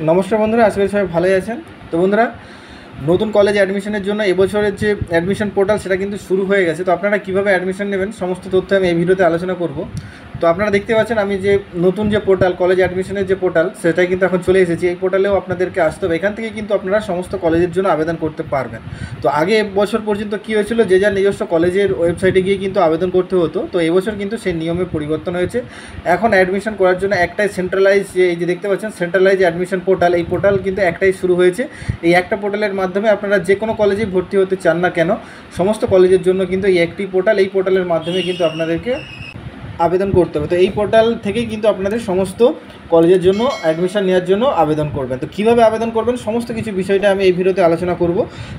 নমস্কার বন্ধুরা, আশা করি সবাই ভালোই আছেন। তো বন্ধুরা, নতুন কলেজ অ্যাডমিশনের জন্য এবছরের যে অ্যাডমিশন পোর্টাল সেটা কিন্তু শুরু হয়ে গেছে। তো আপনারা কীভাবে অ্যাডমিশন নেবেন সমস্ত তথ্য আমি এই ভিডিওতে আলোচনা করব। তো আপনারা দেখতে পাচ্ছেন আমি যে নতুন যে পোর্টাল, কলেজ অ্যাডমিশনের যে পোর্টাল, সেটাই কিন্তু এখন চলে এসেছি। এই পোর্টালেও আপনাদেরকে আসতে হবে। এখান থেকে কিন্তু আপনারা সমস্ত কলেজের জন্য আবেদন করতে পারবেন। তো আগে বছর পর্যন্ত কী হয়েছিল, যে যার নিজস্ব কলেজের ওয়েবসাইটে গিয়ে কিন্তু আবেদন করতে হতো। তো এবছর কিন্তু সেই নিয়মে পরিবর্তন হয়েছে। এখন অ্যাডমিশন করার জন্য একটাই সেন্ট্রালাইজ, এই যে দেখতে পাচ্ছেন সেন্ট্রালাইজ অ্যাডমিশন পোর্টাল, এই পোর্টাল কিন্তু একটাই শুরু হয়েছে। এই একটা পোর্টালের মাধ্যমে আপনারা যে কোনো কলেজে ভর্তি হতে চান না কেন, সমস্ত কলেজের জন্য কিন্তু এই একটি পোর্টাল, এই পোর্টালের মাধ্যমে কিন্তু আপনাদেরকে আবেদন করতে হবে। তো এই পোর্টাল থেকেই কিন্তু আপনাদের সমস্ত কলেজের জন্য অ্যাডমিশন নেওয়ার জন্য আবেদন করবেন। তো কীভাবে আবেদন করবেন সমস্ত কিছু বিষয়টা আমি এই ভিডিওতে আলোচনা করব।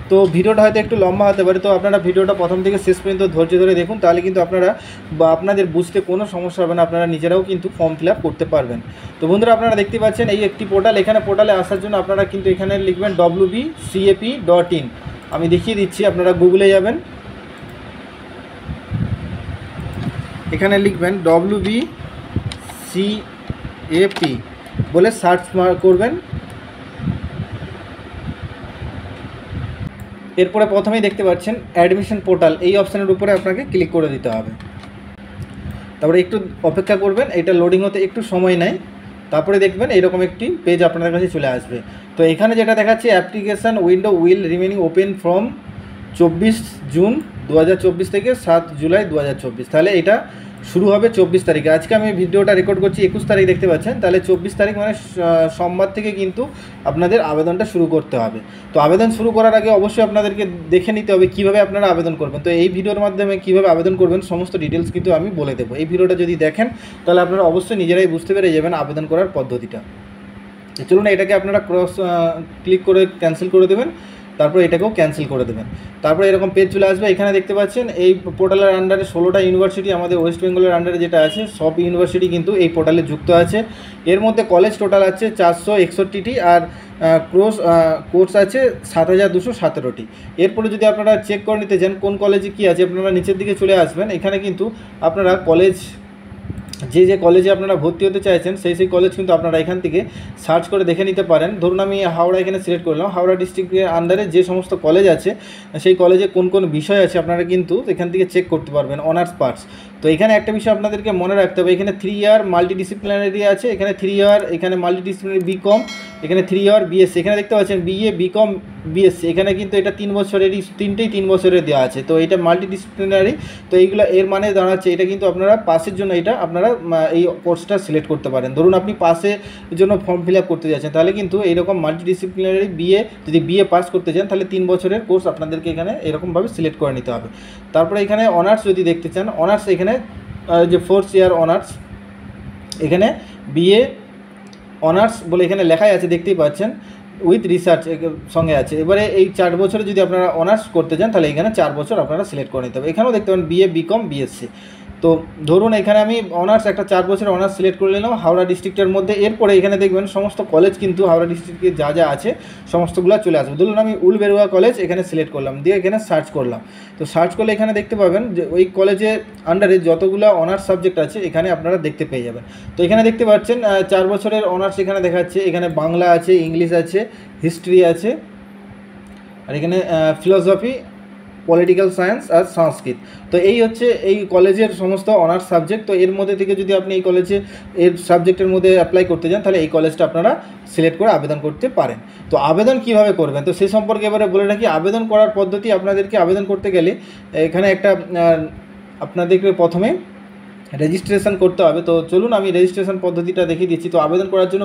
তো ভিডিওটা হয়তো একটু লম্বা হতে পারে, তো আপনারা ভিডিওটা প্রথম থেকে শেষ পর্যন্ত ধৈর্য ধরে দেখুন, তাহলে কিন্তু আপনারা বা আপনাদের বুঝতে কোনো সমস্যা হবে না, আপনারা নিজেরাও কিন্তু ফর্ম ফিল আপ করতে পারবেন। তো বন্ধুরা, আপনারা দেখতে পাচ্ছেন এই একটি পোর্টাল। এখানে পোর্টালে আসার জন্য আপনারা কিন্তু এখানে লিখবেন wbcap.in। আমি দেখিয়ে দিচ্ছি, আপনারা গুগলে যাবেন, এখানে লিখবেন WBCAP বলে সার্চ করবেন। এরপরে প্রথমেই দেখতে পাচ্ছেন অ্যাডমিশন পোর্টাল, এই অপশানের উপরে আপনাকে ক্লিক করে দিতে হবে। তারপরে একটু অপেক্ষা করবেন, এটা লোডিং হতে একটু সময় নেয়। তারপরে দেখবেন এইরকম একটি পেজ আপনাদের কাছে চলে আসবে। তো এখানে যেটা দেখাচ্ছে, application window will remaining open from 24 June 2024 থেকে 7 জুলাই 2024। তাহলে এটা শুরু হবে 24 তারিখে। আজকে আমি ভিডিওটা রেকর্ড করছি 21 তারিখ, দেখতে পাচ্ছেন। তাহলে 24 তারিখ মানে সোমবার থেকে কিন্তু আপনাদের আবেদনটা শুরু করতে হবে। তো আবেদন শুরু করার আগে অবশ্যই আপনাদেরকে দেখে নিতে হবে কীভাবে আপনারা আবেদন করবেন। তো এই ভিডিওর মাধ্যমে কীভাবে আবেদন করবেন সমস্ত ডিটেলস কিন্তু আমি বলে দেবো। এই ভিডিওটা যদি দেখেন তাহলে আপনারা অবশ্যই নিজেরাই বুঝতে পেরে যাবেন আবেদন করার পদ্ধতিটা। চলুন, এটাকে আপনারা ক্লিক করে ক্যান্সেল করে দেবেন, তারপর এটাকেও ক্যান্সেল করে দেবেন। তারপরে এরকম পেজ চলে আসবে। এখানে দেখতে পাচ্ছেন এই পোর্টালের আন্ডারে 16টা ইউনিভার্সিটি, আমাদের ওয়েস্ট বেঙ্গলের আন্ডারে যেটা আছে সব ইউনিভার্সিটি কিন্তু এই পোর্টালে যুক্ত আছে। এর মধ্যে কলেজ টোটাল আছে 461টি, আর কোর্স আছে 7217টি। এরপরে যদি আপনারা চেক করে নিতে চান কোন কলেজে কী আছে, আপনারা নিচের দিকে চলে আসবেন। এখানে কিন্তু আপনারা কলেজ, যে কলেজে আপনারা ভর্তি হতে চাইছেন সেই কলেজ কিন্তু আপনারা এখান থেকে সার্চ করে দেখে নিতে পারেন। ধরুন আমি হাওড়া এখানে সিলেক্ট করলাম, হাওড়া ডিস্ট্রিক্টের আন্ডারে যে সমস্ত কলেজ আছে সেই কলেজে কোন কোন বিষয় আছে আপনারা কিন্তু এখান থেকে চেক করতে পারবেন, অনার্স পার্টস। তো এখানে একটা বিষয় আপনাদেরকে মনে রাখতে হবে, এখানে 3 ইয়ার মাল্টিডিসিপ্লিনারি আছে, এখানে 3 ইয়ার, এখানে মাল্টিডিসিপ্লিনারি বিকম, এখানে 3 ইয়ার বিএসসি। এখানে দেখতে পাচ্ছেন বিএ বিকম বিএসসি, এখানে কিন্তু এটা 3 বছরেরই, তিনটেই 3 বছরের দেওয়া আছে। তো এটা মাল্টিডিসিপ্লিনারি। তো এইগুলো এর মানে দাঁড়াচ্ছে এটা কিন্তু আপনারা পাসের জন্য এটা আপনারা এই কোর্সটা সিলেক্ট করতে পারেন। ধরুন আপনি পাসের জন্য ফর্ম ফিল আপ করতে যাচ্ছেন, তাহলে কিন্তু এইরকম মাল্টিডিসিপ্লিনারি বিএ, যদি বিএ পাস করতে চান তাহলে 3 বছরের কোর্স আপনাদেরকে এখানে এরকমভাবে সিলেক্ট করে নিতে হবে। তারপরে এখানে অনার্স যদি দেখতে চান, অনার্স এখানে যে 4th ইয়ার অনার্স, এখানে বিএ অনার্স বলে এখানে লেখাই আছে, দেখতেই পাচ্ছেন, উইথ রিসার্চ সঙ্গে আছে। এবারে এই 4 বছরে যদি আপনারা অনার্স করতে চান তাহলে এখানে 4 বছর আপনারা সিলেক্ট করে নিতে হবে। এখানেও দেখতে পাবেন বিএ বিকম বিএসসি। তো ধরুন এখানে আমি অনার্স, একটা 4 বছরের অনার্স সিলেক্ট করে নিলাম হাওড়া ডিস্ট্রিক্টের মধ্যে। এরপরে এখানে দেখবেন সমস্ত কলেজ কিন্তু হাওড়া ডিস্ট্রিক্টে যা যা আছে সমস্তগুলো চলে আসবে। ধরুন আমি উলবেড়ুয়া কলেজ এখানে সিলেক্ট করলাম, দিয়ে এখানে সার্চ করলাম। তো সার্চ করলে এখানে দেখতে পাবেন যে ওই কলেজে আন্ডারে যতগুলো অনার্স সাবজেক্ট আছে এখানে আপনারা দেখতে পেয়ে যাবেন। তো এখানে দেখতে পাচ্ছেন 4 বছরের অনার্স এখানে দেখাচ্ছে, এখানে বাংলা আছে, ইংলিশ আছে, হিস্ট্রি আছে, আর এখানে ফিলসফি, পলিটিক্যাল সায়েন্স আর সংস্কৃত। তো এই হচ্ছে এই কলেজের সমস্ত অনার্স সাবজেক্ট। তো এর মধ্যে থেকে যদি আপনি এই কলেজে এর সাবজেক্টের মধ্যে অ্যাপ্লাই করতে চান তাহলে এই কলেজটা আপনারা সিলেক্ট করে আবেদন করতে পারেন। তো আবেদন কিভাবে করবেন তো সেই সম্পর্কে এবারে বলে রাখি। আবেদন করার পদ্ধতি, আপনাদেরকে আবেদন করতে গেলে এখানে একটা আপনাদেরকে প্রথমে রেজিস্ট্রেশন করতে হবে। তো চলুন আমি রেজিস্ট্রেশন পদ্ধতিটা দেখিয়ে দিচ্ছি। তো আবেদন করার জন্য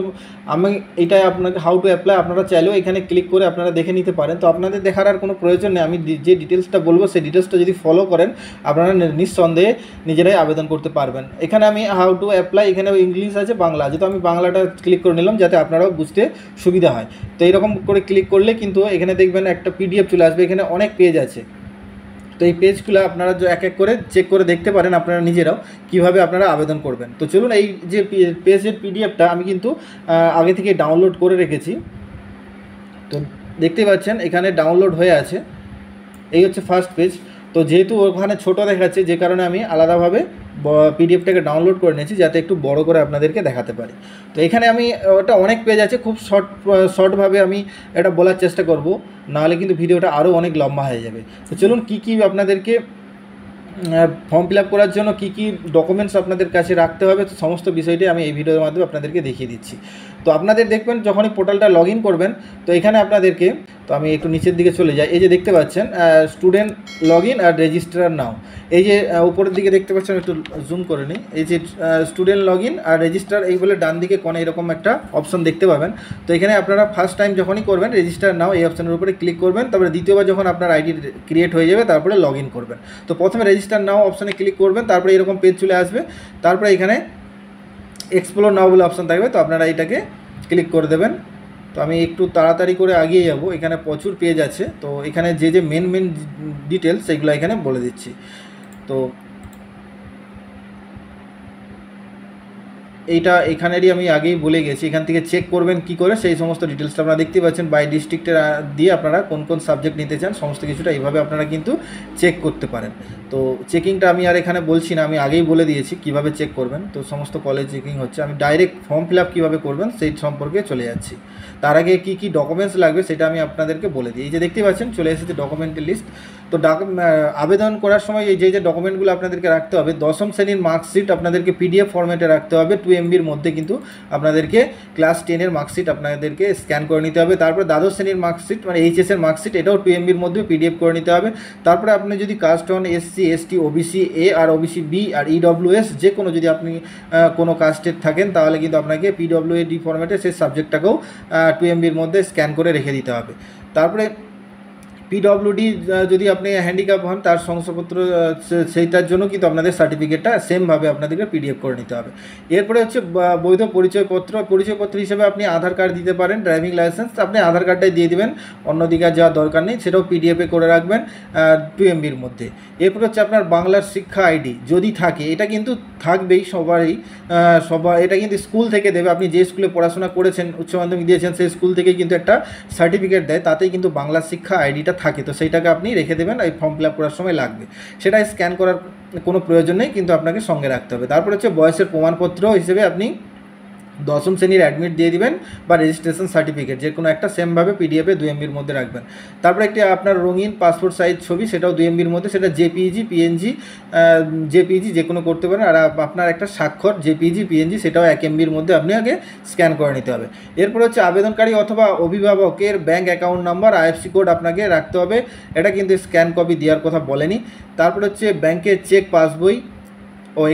আমি এটাই আপনাকে হাউ টু অ্যাপ্লাই, আপনারা চাইলেও এখানে ক্লিক করে আপনারা দেখে নিতে পারেন। তো আপনাদের দেখার আর কোনো প্রয়োজন নেই, আমি যে ডিটেলসটা বলবো সেই ডিটেলসটা যদি ফলো করেন আপনারা নিঃসন্দেহে নিজেরাই আবেদন করতে পারবেন। এখানে আমি হাউ টু অ্যাপ্লাই, এখানে ইংলিশ আছে, বাংলা আছে। তো আমি বাংলাটা ক্লিক করে নিলাম যাতে আপনারাও বুঝতে সুবিধা হয়। তো এইরকম করে ক্লিক করলে কিন্তু এখানে দেখবেন একটা পিডিএফ চলে আসবে, এখানে অনেক পেজ আছে। তো এই পেজগুলো আপনারা এক এক করে চেক করে দেখতে পারেন আপনারা নিজেরাও কীভাবে আপনারা আবেদন করবেন। তো চলুন, এই যে পেজের পিডিএফটা আমি কিন্তু আগে থেকে ডাউনলোড করে রেখেছি। তো দেখতে পাচ্ছেন এখানে ডাউনলোড হয়ে আছে, এই হচ্ছে ফার্স্ট পেজ। তো যেহেতু ওখানে ছোটো দেখাচ্ছে যে কারণে আমি আলাদাভাবে পিডিএফটাকে ডাউনলোড করে নিয়েছি যাতে একটু বড় করে আপনাদেরকে দেখাতে পারি। তো এখানে আমি ওটা অনেক পেজ আছে, খুব শর্টভাবে আমি এটা বলার চেষ্টা করব, নাহলে কিন্তু ভিডিওটা আরও অনেক লম্বা হয়ে যাবে। তো চলুন কী কী আপনাদেরকে ফর্ম ফিল আপ করার জন্য কী কী ডকুমেন্টস আপনাদের কাছে রাখতে হবে, তো সমস্ত বিষয়টি আমি এই ভিডিওর মাধ্যমে আপনাদেরকে দেখিয়ে দিচ্ছি। তো আপনাদের দেখবেন যখনই পোর্টালটা লগ ইন করবেন, তো এখানে আপনাদেরকে, তো আমি একটু নিচের দিকে চলে যাই, এই যে দেখতে পাচ্ছেন স্টুডেন্ট লগ ইন আর রেজিস্ট্রার নাও, এই যে উপরের দিকে দেখতে পাচ্ছেন, একটু জুম করে নিই, এই যে স্টুডেন্ট লগ ইন আর রেজিস্টার, এই বলে ডান দিকে কোণে এরকম একটা অপশন দেখতে পাবেন। তো এখানে আপনারা ফার্স্ট টাইম যখনই করবেন রেজিস্টার নাও এই অপশনের উপরে ক্লিক করবেন, তারপরে দ্বিতীয়বার যখন আপনার আইডি ক্রিয়েট হয়ে যাবে তারপরে লগ ইন করবেন। তো প্রথমে রেজিস্টার নাও অপশনে ক্লিক করবেন, তারপরে এরকম পেজ চলে আসবে, তারপরে এখানে এক্সপ্লোর নাও বলে অপশন থাকবে, তো আপনারা এইটাকে ক্লিক করে দেবেন। তো আমি একটু তাড়াতাড়ি করে এগিয়ে যাব, এখানে প্রচুর পেজ আছে, তো এখানে যে মেন ডিটেলস সেগুলো এখানে বলে দিচ্ছি। তো এইটা এখানেরই আমি আগেই বলে গেছি, এখান থেকে চেক করবেন কি করে সেই সমস্ত ডিটেলসটা আপনারা দেখতে পাচ্ছেন, বাই ডিস্ট্রিক্টের দিয়ে আপনারা কোন কোন সাবজেক্ট নিতে চান সমস্ত কিছুটা এইভাবে আপনারা কিন্তু চেক করতে পারেন। তো চেকিংটা আমি আর এখানে বলছি না, আমি আগেই বলে দিয়েছি কিভাবে চেক করবেন। তো সমস্ত কলেজ চেকিং হচ্ছে, আমি ডাইরেক্ট ফর্ম ফিল আপ কীভাবে করবেন সেই সম্পর্কে চলে যাচ্ছি। তার আগে কী কী ডকুমেন্টস লাগবে সেটা আমি আপনাদেরকে বলে দিই। এই যে দেখতে পাচ্ছেন চলে এসেছে ডকুমেন্টের লিস্ট। তো আবেদন করার সময় এই যে ডকুমেন্টগুলো আপনাদেরকে রাখতে হবে, দশম শ্রেণীর মার্কশিট আপনাদেরকে পিডিএফ ফরম্যাটে রাখতে হবে, 2 MBর মধ্যে, কিন্তু আপনাদেরকে ক্লাস 10-এর মার্কশিট আপনাদেরকে স্ক্যান করে নিতে হবে। তারপরে দ্বাদশ শ্রেণীর মার্কশিট মানে এইচএসের মার্কশিট, এটাও 2 MBর মধ্যে পিডিএফ করে নিতে হবে। তারপরে আপনি যদি কাস্ট হন, SC ST OBC A R OBC B R EWS যে কোনো, যদি আপনি কোনো কাস্টের থাকেন তাহলে কিন্তু আপনাকে PWD ফরম্যাটে সেই সাবজেক্টটাকেও 2 MBর মধ্যে স্ক্যান করে রেখে দিতে হবে। তারপরে PWD যদি আপনি হ্যান্ডিক্যাপ হন তার শংসাপত্র, সেইটার জন্য কিন্তু আপনাদের সার্টিফিকেটটা সেমভাবে আপনাদেরকে পিডিএফ করে নিতে হবে। এরপরে হচ্ছে বৈধ পরিচয়পত্র হিসেবে আপনি আধার কার্ড দিতে পারেন, ড্রাইভিং লাইসেন্স আপনি আধার কার্ডটাই দিয়ে দেবেন, অন্যদিকে যাওয়ার দরকার নেই, সেটাও পিডিএফে করে রাখবেন 2 MBর মধ্যে। এরপরে হচ্ছে আপনার বাংলার শিক্ষা আইডি যদি থাকে, এটা কিন্তু থাকবেই সবারই, এটা কিন্তু স্কুল থেকে দেবে, আপনি যে স্কুলে পড়াশোনা করেছেন, উচ্চ মাধ্যমিক দিয়েছেন, সেই স্কুল থেকেই কিন্তু একটা সার্টিফিকেট দেয়, তাতেই কিন্তু বাংলা শিক্ষা আইডিটা থাকে। তো সেইটাকে আপনি রেখে দেবেন, এই ফর্ম ফিল আপ করার সময় লাগবে, সেটা স্ক্যান করার কোনো প্রয়োজন নেই, কিন্তু আপনাকে সঙ্গে রাখতে হবে। তারপর হচ্ছে বয়সের প্রমাণপত্র হিসেবে আপনি দশম শ্রেণীর অ্যাডমিট দিয়ে দিবেন বা রেজিস্ট্রেশন সার্টিফিকেট, যে কোনো একটা সেমভাবে পিডিএফে 2 MBর মধ্যে রাখবেন। তারপরে একটি আপনার রঙিন পাসপোর্ট সাইজ ছবি, সেটাও 2 MBর মধ্যে, সেটা JPEG PNG JPEG যে কোনো করতে পারেন। আর আপনার একটা স্বাক্ষর JPEG PNG সেটাও 1 MBর মধ্যে আপনি আগে স্ক্যান করে নিতে হবে। এরপর হচ্ছে আবেদনকারী অথবা অভিভাবকের bank account number IFSC code আপনাকে রাখতে হবে, এটা কিন্তু স্ক্যান কপি দেওয়ার কথা বলেনি। তারপর হচ্ছে ব্যাংকের চেক পাসবই,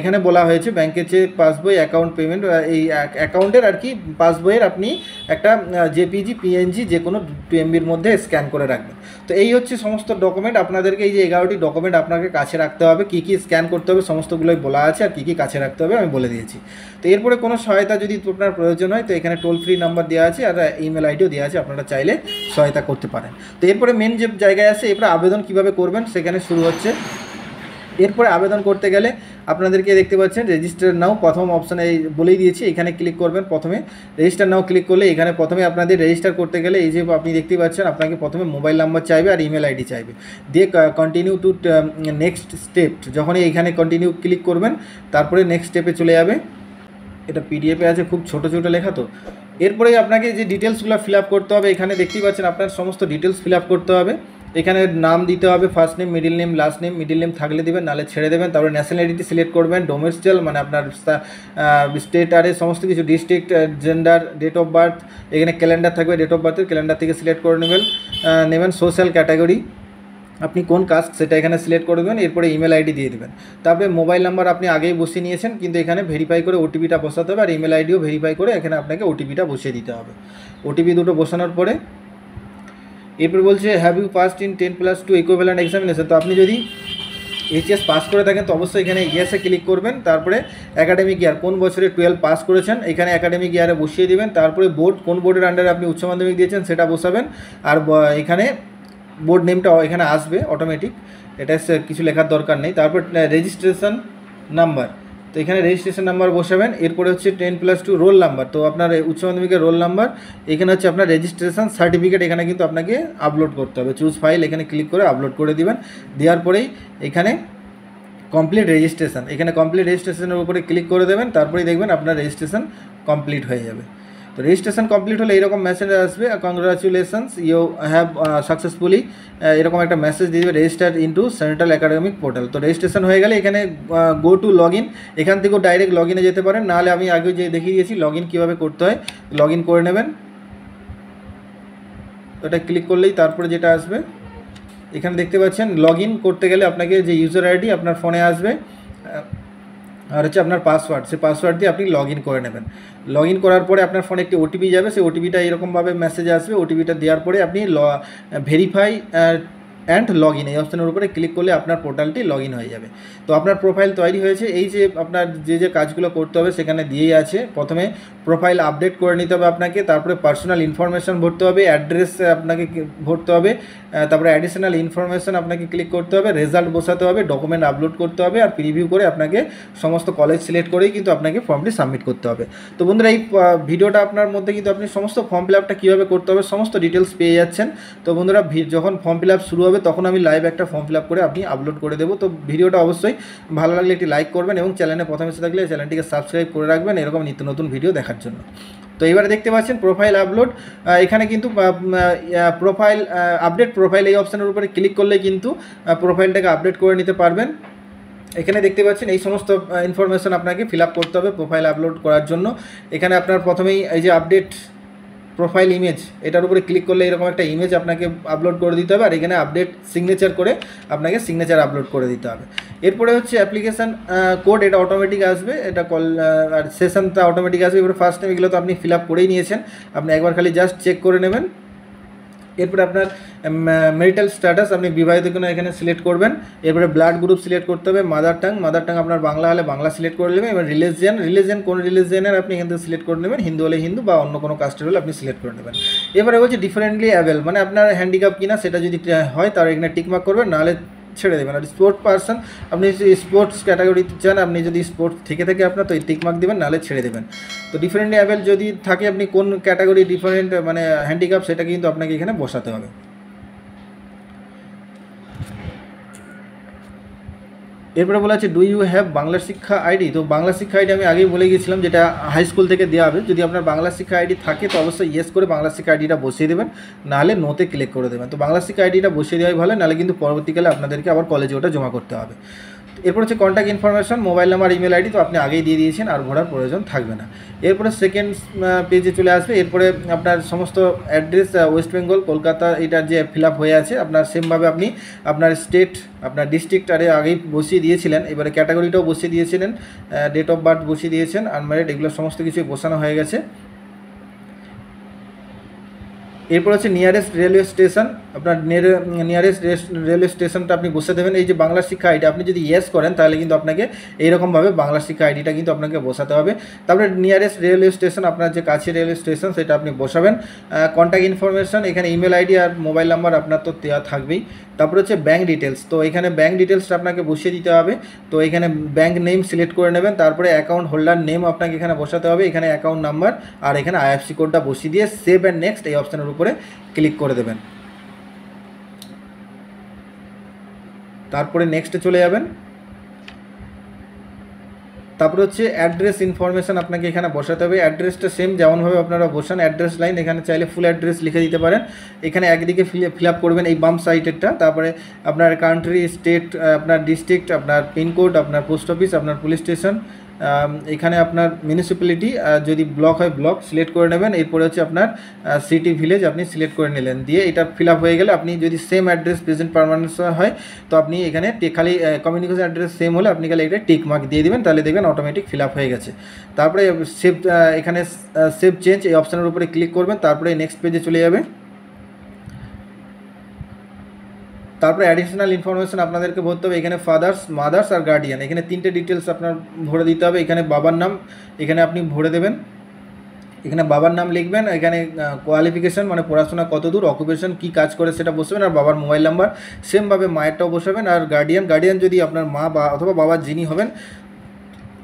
এখানে বলা হয়েছে ব্যাংকের চেক পাসবই, অ্যাকাউন্ট পেমেন্ট, এই অ্যাকাউন্টের আর কি পাসবইয়ের আপনি একটা JPEG PNG যে কোনো 2 MBর মধ্যে স্ক্যান করে রাখবেন। তো এই হচ্ছে সমস্ত ডকুমেন্ট আপনাদেরকে, এই যে 11টি ডকুমেন্ট আপনাকে কাছে রাখতে হবে, কী কী স্ক্যান করতে হবে সমস্তগুলোই বলা আছে, আর কী কী কাছে রাখতে হবে আমি বলে দিয়েছি। তো এরপরে কোনো সহায়তা যদি আপনার প্রয়োজন হয়, তো এখানে টোল ফ্রি নাম্বার দেওয়া আছে আর ইমেল আইডিও দেওয়া আছে, আপনারা চাইলে সহায়তা করতে পারেন। তো এরপরে মেন যে জায়গায় আছে, এরপরে আবেদন কীভাবে করবেন সেখানে শুরু হচ্ছে। এরপরে আবেদন করতে গেলে আপনাদেরকে দেখতে পাচ্ছেন রেজিস্টার নাও, প্রথম অপশানে বলেই দিয়েছি, এখানে ক্লিক করবেন। প্রথমে রেজিস্টার নাও ক্লিক করলে এখানে প্রথমে আপনাদের রেজিস্টার করতে গেলে এই যে আপনি দেখতে পাচ্ছেন, আপনাকে প্রথমে মোবাইল নাম্বার চাইবে আর ইমেল আইডি চাইবে, দিয়ে কন্টিনিউ টু নেক্সট স্টেপ, যখনই এখানে কন্টিনিউ ক্লিক করবেন তারপরে নেক্সট স্টেপে চলে যাবে। এটা পিডিএফে আছে, খুব ছোটো ছোটো লেখা, তো এরপরে আপনাকে যে ডিটেলসগুলো ফিল আপ করতে হবে, এখানে দেখতেই পাচ্ছেন আপনার সমস্ত ডিটেলস ফিল আপ করতে হবে। এখানে নাম দিতে হবে, first name, middle name, last name, middle name থাকলে দেবেন, নাহলে ছেড়ে দেবেন। তারপরে ন্যাশনালিটি সিলেক্ট করবেন, ডোমেস্টিয়াল মানে আপনার স্টেট আর সমস্ত কিছু, district, gender, date of birth, এখানে ক্যালেন্ডার থাকবে, ডেট অফ বার্থের ক্যালেন্ডার থেকে সিলেক্ট করে নেবেন। সোশ্যাল ক্যাটাগরি আপনি কোন কাস্ট সেটা এখানে সিলেক্ট করে দেবেন। এরপরে ইমেল আইডি দিয়ে দেবেন। তারপরে মোবাইল নাম্বার আপনি আগেই বসিয়ে নিয়েছেন, কিন্তু এখানে ভেরিফাই করে ওটিপিটা বসাতে হবে, আর ইমেল আইডিও ভেরিফাই করে এখানে আপনাকে ওটিপিটা বসিয়ে দিতে হবে। ওটিপি দুটো বসানোর পরে এরপর বলছে have you passed in 10+2 equivalent examination. তো আপনি যদি এইচএস পাস করে থাকেন তো অবশ্যই এখানে ইয়েসে ক্লিক করবেন। তারপরে একাডেমিক ইয়ার কোন বছরে 12 পাস করেছেন এখানে একাডেমিক ইয়ারে বসিয়ে দিবেন। তারপরে বোর্ড কোন বোর্ডের আন্ডারে আপনি উচ্চ মাধ্যমিক দিয়েছেন সেটা বসাবেন, আর এখানে বোর্ড নেমটা এখানে আসবে অটোমেটিক, এটা কিছু লেখার দরকার নেই। তারপর রেজিস্ট্রেশন নাম্বার, তো এখানে রেজিস্ট্রেশন নাম্বার বসাবেন। এরপরে হচ্ছে 10+2 রোল নাম্বার, তো আপনার উচ্চ মাধ্যমিকের রোল নাম্বার। এখানে হচ্ছে আপনার রেজিস্ট্রেশন সার্টিফিকেট, এখানে কিন্তু আপনাকে আপলোড করতে হবে। চুজ ফাইল এখানে ক্লিক করে আপলোড করে দিবেন। দেওয়ার পরেই এখানে কমপ্লিট রেজিস্ট্রেশন, এখানে কমপ্লিট রেজিস্ট্রেশনের উপরে ক্লিক করে দেবেন, তারপরেই দেখবেন আপনার রেজিস্ট্রেশন কমপ্লিট হয়ে যাবে। তো রেজিস্ট্রেশন কমপ্লিট হলে এরকম মেসেজ আসবে, কংগ্রাচুলেশনস ইউ হ্যাভ সাকসেসফুলি, এরকম একটা মেসেজ দিয়ে দেবে registered into central academic portal. তো রেজিস্ট্রেশন হয়ে গেলে এখানে গো টু লগ ইন, এখান থেকেও ডাইরেক্ট লগ ইনে যেতে পারেন, নাহলে আমি আগে যে দেখিয়ে দিয়েছি লগ ইন কীভাবে করতে হয়, লগ ইন করে নেবেন। এটা ক্লিক করলেই তারপরে যেটা আসবে এখানে দেখতে পাচ্ছেন লগ ইন করতে গেলে আপনাকে যে ইউজার আইডি আপনার ফোনে আসবে আর হচ্ছে আপনার পাসওয়ার্ড, সেই পাসওয়ার্ড দিয়ে আপনি লগ ইন করে নেবেন। লগ ইন করার পরে আপনার ফোনে একটি ওটিপি যাবে, সেই ওটিপিটা এরকমভাবে মেসেজ আসবে, ওটিপিটা দেওয়ার পরে আপনি ভেরিফাই অ্যান্ড লগ ইন এই অপশানের উপরে ক্লিক করলে আপনার পোর্টালটি লগ ইন হয়ে যাবে। তো আপনার প্রোফাইল তৈরি হয়েছে। এই যে আপনার যে কাজগুলো করতে হবে সেখানে দিয়েই আছে, প্রথমে প্রোফাইল আপডেট করে নিতে হবে আপনাকে, তারপরে পার্সোনাল ইনফরমেশান ভরতে হবে, অ্যাড্রেস আপনাকে ভরতে হবে, তারপরে অ্যাডিশনাল ইনফরমেশান আপনাকে ক্লিক করতে হবে, রেজাল্ট বসাতে হবে, ডকুমেন্ট আপলোড করতে হবে, আর প্রিভিউ করে আপনাকে সমস্ত কলেজ সিলেক্ট করেই কিন্তু আপনাকে ফর্মটি সাবমিট করতে হবে। তো বন্ধুরা এই ভিডিওটা আপনার মধ্যে কিন্তু আপনি সমস্ত ফর্ম ফিল আপটা কীভাবে করতে হবে সমস্ত ডিটেলস পেয়ে যাচ্ছেন। তো বন্ধুরা যখন ফর্ম ফিল আপ শুরু হবে তখন আমি লাইভ একটা ফর্ম ফিল আপ করে আপনি আপলোড করে দেবো। তো ভিডিওটা অবশ্যই ভালো লাগলে একটি লাইক করবেন এবং চ্যানেলে প্রথমে এসে থাকলে চ্যানেলটিকে সাবস্ক্রাইব করে রাখবেন এরকম নিত্য নতুন ভিডিও দেখার জন্য। তো এবারে দেখতে পাচ্ছেন প্রোফাইল আপলোড, এখানে কিন্তু প্রোফাইল আপডেট প্রোফাইল এই অপশানের উপরে ক্লিক করলে কিন্তু প্রোফাইলটাকে আপডেট করে নিতে পারবেন। এখানে দেখতে পাচ্ছেন এই সমস্ত ইনফরমেশান আপনাকে ফিল আপ করতে হবে প্রোফাইল আপলোড করার জন্য। এখানে আপনার প্রথমেই এই যে আপডেট প্রোফাইল ইমেজ, এটার উপরে ক্লিক করলে এরকম একটা ইমেজ আপনাকে আপলোড করে দিতে হবে, আর এখানে আপডেট সিগনেচার করে আপনাকে সিগনেচার আপলোড করে দিতে হবে। এরপরে হচ্ছে অ্যাপ্লিকেশান কোড, এটা অটোমেটিক আসবে, এটা আর সেশনটা অটোমেটিক আসবে। এবারে ফার্স্ট টাইম এগুলো তো আপনি ফিল আপ করেই নিয়েছেন, আপনি একবার খালি জাস্ট চেক করে নেবেন। এরপরে আপনার ম্যারিটাল স্ট্যাটাস, আপনি বিবাহিত কিনা এখানে সিলেক্ট করবেন। এরপরে ব্লাড গ্রুপ সিলেক্ট করতে হবে, মাদার টাং আপনার বাংলা হলে বাংলা সিলেক্ট করে নেবেন। এবার রিলিজিয়ান কোন রিলিজিয়ানের আপনি এখান থেকে সিলেক্ট করে নেবেন, হিন্দু হলে হিন্দু বা অন্য কোনো কাস্টের হলে আপনি সিলেক্ট করে নেবেন। এবারে বলছে ডিফারেন্টলি অ্যাবেল, মানে আপনার হ্যান্ডিক্যাপ কিনা সেটা যদি হয় তাহলে এখানে টিকমার্ক করবেন, নাহলে ছেড়ে দেবেন। আর স্পোর্টস পারসন, আপনি যদি স্পোর্টস ক্যাটাগরিতে চান, আপনি যদি স্পোর্টস থেকে থাকে আপনার তো এই টিকমার্ক দেবেন, নাহলে ছেড়ে দেবেন। তো ডিফারেন্টলি অ্যাবেল যদি থাকে আপনি কোন ক্যাটাগরি ডিফারেন্ট মানে হ্যান্ডিক্যাপ সেটা কিন্তু আপনাকে এখানে বসাতে হবে। এরপরে বলা আছে ডু ইউ হ্যাভ বাংলা শিক্ষা আইডি। তো বাংলা শিক্ষা আইডি আমি আগেই বলে গেছিলাম যেটা হাই স্কুল থেকে দেওয়া হবে। যদি আপনার বাংলা শিক্ষা আইডি থাকে তো অবশ্যই ইয়েস করে বাংলা শিক্ষা আইডিটা বসিয়ে দেবেন, নাহলে নোতে ক্লিক করে দেবেন। তো বাংলা শিক্ষা আইডিটা বসিয়ে দেওয়াই ভালো, নাহলে কিন্তু পরবর্তীকালে আপনাদেরকে আবার কলেজে ওটা জমা করতে হবে। এরপর হচ্ছে contact information, mobile number, email ID, তো আপনি আগেই দিয়ে দিয়েছেন, আর ভরার প্রয়োজন থাকবে না। এরপরে সেকেন্ড পেজে চলে আসবে। এরপরে আপনার সমস্ত অ্যাড্রেস ওয়েস্ট বেঙ্গল কলকাতা এটার যে ফিল আপ হয়ে আছে আপনার সেমভাবে আপনি আপনার স্টেট আপনার ডিস্ট্রিক্ট আরে আগেই বসিয়ে দিয়েছিলেন, এবারে ক্যাটাগরিটাও বসিয়ে দিয়েছিলেন, ডেট অফ বার্থ বসিয়ে দিয়েছেন, আনম্যারিড, এগুলো সমস্ত কিছুই বসানো হয়ে গেছে। এরপর হচ্ছে নিয়ারেস্ট রেলওয়ে স্টেশন, আপনার নিয়ারেস্ট রেলওয়ে স্টেশনটা আপনি বসে দেবেন। এই যে বাংলা শিক্ষা আইডি আপনি যদি ইয়েস করেন তাহলে কিন্তু আপনাকে এইরকমভাবে বাংলা শিক্ষা আইডিটা কিন্তু আপনাকে বসাতে হবে। তারপরে নিয়ারেস্ট রেলওয়ে স্টেশন, আপনার যে কাছে রেলওয়ে স্টেশন সেটা আপনি বসাবেন। কন্ট্যাক্ট ইনফরমেশন, এখানে ইমেল আইডি আর মোবাইল নাম্বার আপনার তো দেওয়া থাকবেই। তারপরে হচ্ছে ব্যাঙ্ক ডিটেলস, তো এখানে ব্যাঙ্ক ডিটেলসটা আপনাকে বসিয়ে দিতে হবে। তো এখানে ব্যাঙ্ক নেম সিলেক্ট করে নেবেন, তারপরে অ্যাকাউন্ট হোল্ডার নেম আপনাকে এখানে বসাতে হবে, এখানে অ্যাকাউন্ট নাম্বার আর এখানে আইএফসি কোডটা বসিয়ে দিয়ে সেভ অ্যান্ড নেক্সট এই অপশানের উপরে ক্লিক করে দেবেন। তারপরে নেক্সটে চলে যাবেন। তারপরে হচ্ছে অ্যাড্রেস ইনফরমেশান আপনাকে এখানে বসাতে হবে। অ্যাড্রেসটা সেম যেমনভাবে আপনারা বসান অ্যাড্রেস লাইন, এখানে চাইলে ফুল অ্যাড্রেস লিখে দিতে পারেন। এখানে একদিকে ফিল আপ করবেন এই বাম সাইডেরটা, তারপরে আপনার কান্ট্রি, স্টেট, আপনার ডিস্ট্রিক্ট, আপনার পিনকোড, আপনার পোস্ট অফিস, আপনার পুলিশ স্টেশন, এখানে আপনার মিউনিসিপ্যালিটি, যদি ব্লক হয় ব্লক সিলেক্ট করে নেবেন। এরপরে হচ্ছে আপনার সিটি ভিলেজ আপনি সিলেক্ট করে নিলেন, দিয়ে এটা ফিল আপ হয়ে গেলে আপনি যদি সেম অ্যাড্রেস প্রেজেন্ট পারমানেন্ট হয় তো আপনি এখানে খালি কমিউনিকেশন অ্যাড্রেস সেম হলে আপনি খালি এটা টিক মার্ক দিয়ে দেবেন, তাহলে দেখবেন অটোমেটিক ফিল আপ হয়ে গেছে। তারপরে সেভ, এখানে সেভ চেঞ্জ এই অপশানের উপরে ক্লিক করবেন, তারপরে নেক্সট পেজে চলে যাবে। তারপরে অ্যাডিশনাল ইনফরমেশান আপনাদেরকে ভরতে হবে, এখানে ফাদার্স, মাদার্স আর গার্ডিয়ান, এখানে তিনটে ডিটেলস আপনার ভরে দিতে হবে। এখানে বাবার নাম এখানে আপনি ভরে দেবেন, এখানে বাবার নাম লিখবেন, এখানে কোয়ালিফিকেশান মানে পড়াশোনা কত দূর, অকুপেশন কী কাজ করে সেটা বসাবেন, আর বাবার মোবাইল নাম্বার সেমভাবে মায়েরটাও বসাবেন। আর গার্ডিয়ান যদি আপনার মা বা অথবা বাবার যিনি হবেন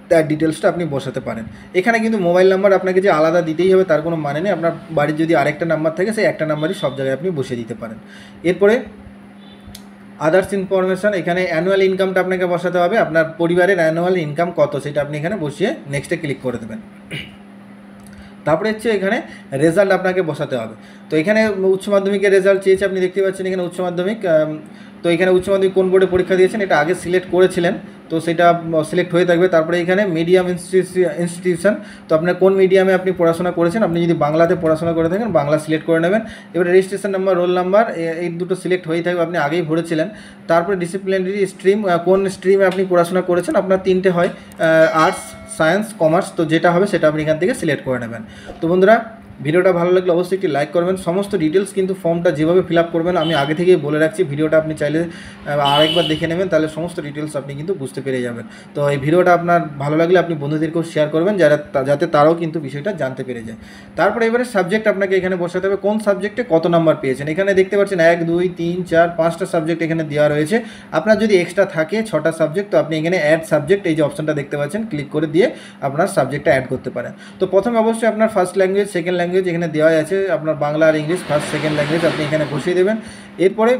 তার ডিটেলসটা আপনি বসাতে পারেন। এখানে কিন্তু মোবাইল নাম্বার আপনাকে যে আলাদা দিতেই হবে তার কোনো মানে নেই, আপনার বাড়ির যদি আরেকটা নাম্বার থাকে সেই একটা নাম্বারই সব জায়গায় আপনি বসিয়ে দিতে পারেন। এরপরে আদার্স ইনফরমেশান, এখানে অ্যানুয়াল ইনকামটা আপনাকে বসাতে হবে, আপনার পরিবারের অ্যানুয়াল ইনকাম কত সেটা আপনি এখানে বসিয়ে নেক্সটে ক্লিক করে দেবেন। তারপরে হচ্ছে এখানে রেজাল্ট আপনাকে বসাতে হবে। তো এখানে উচ্চ মাধ্যমিকের রেজাল্ট চেয়েছে, আপনি দেখতে পাচ্ছেন এখানে উচ্চ মাধ্যমিক। তো এখানে উচ্চ মাধ্যমিক কোন বোর্ডে পরীক্ষা দিয়েছেন এটা আগে সিলেক্ট করেছিলেন, তো সেটা সিলেক্ট হয়ে থাকবে। তারপরে এখানে মিডিয়াম ইনস্টিটিউশন, তো আপনার কোন মিডিয়ামে আপনি পড়াশোনা করেছেন, আপনি যদি বাংলাতে পড়াশোনা করে থাকেন বাংলা সিলেক্ট করে নেবেন। এবারে রেজিস্ট্রেশন নাম্বার, রোল নাম্বার, এই দুটো সিলেক্ট হয়ে থাকবে, আপনি আগেই ভরেছিলেন। তারপরে ডিসিপ্লিনারি স্ট্রিম, কোন স্ট্রিমে আপনি পড়াশোনা করেছেন, আপনার 3টে হয়, আর্টস, সায়েন্স, কমার্স, তো যেটা হবে সেটা আপনি এখান থেকে সিলেক্ট করে নেবেন। তো বন্ধুরা, ভিডিওটা ভালো লাগলে অবশ্যই একটি লাইক করবেন। সমস্ত ডিটেলস কিন্তু ফর্মটা যেভাবে ফিল আপ করবেন আমি আগে থেকেই বলে রাখছি, ভিডিওটা আপনি চাইলে আরেকবার দেখে নেবেন, তাহলে সমস্ত ডিটেলস আপনি কিন্তু বুঝতে পেরে যাবেন। তো এই ভিডিওটা আপনার ভালো লাগলে আপনি বন্ধুদেরকেও শেয়ার করবেন, যাতে তারাও কিন্তু বিষয়টা জানতে পেরে যায়। তারপরে এবারে সাবজেক্ট আপনাকে এখানে বসাতে হবে, কোন সাবজেক্টে কত নাম্বার পেয়েছেন। এখানে দেখতে পাচ্ছেন 1, 2, 3, 4, 5টা সাবজেক্ট এখানে দেওয়া রয়েছে। আপনার যদি এক্সট্রা থাকে 6টা সাবজেক্ট, তো আপনি এখানে অ্যাড সাবজেক্ট, এই যে অপশনটা দেখতে পাচ্ছেন, ক্লিক করে দিয়ে আপনার সাবজেক্টটা অ্যাড করতে পারেন। তো প্রথমে অবশ্যই আপনার ফার্স্ট ল্যাঙ্গুয়েজ, সেকেন্ড ল্যাঙ্গুয়েজ এখানে দেওয়া আছে, আপনার বাংলা আর ইংলিশ ফার্স্ট সেকেন্ড ল্যাঙ্গুয়েজ আপনি এখানে বসিয়ে দেবেন। এরপরে